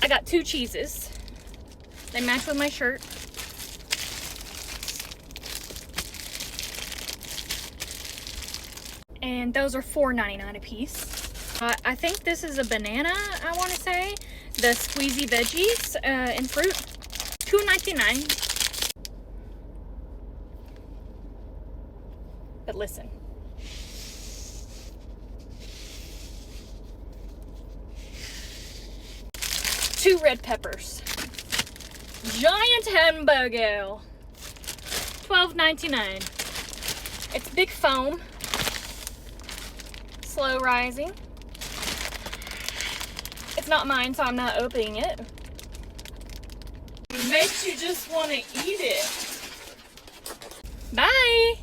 I got 2 cheeses. They match with my shirt. And those are $4.99 a piece. I think this is a banana, I want to say. The squeezy veggies and fruit. $2.99. But listen. Two red peppers. Giant hamburger. $12.99. It's big foam. Slow rising. It's not mine, so I'm not opening it. It makes you just want to eat it. Bye!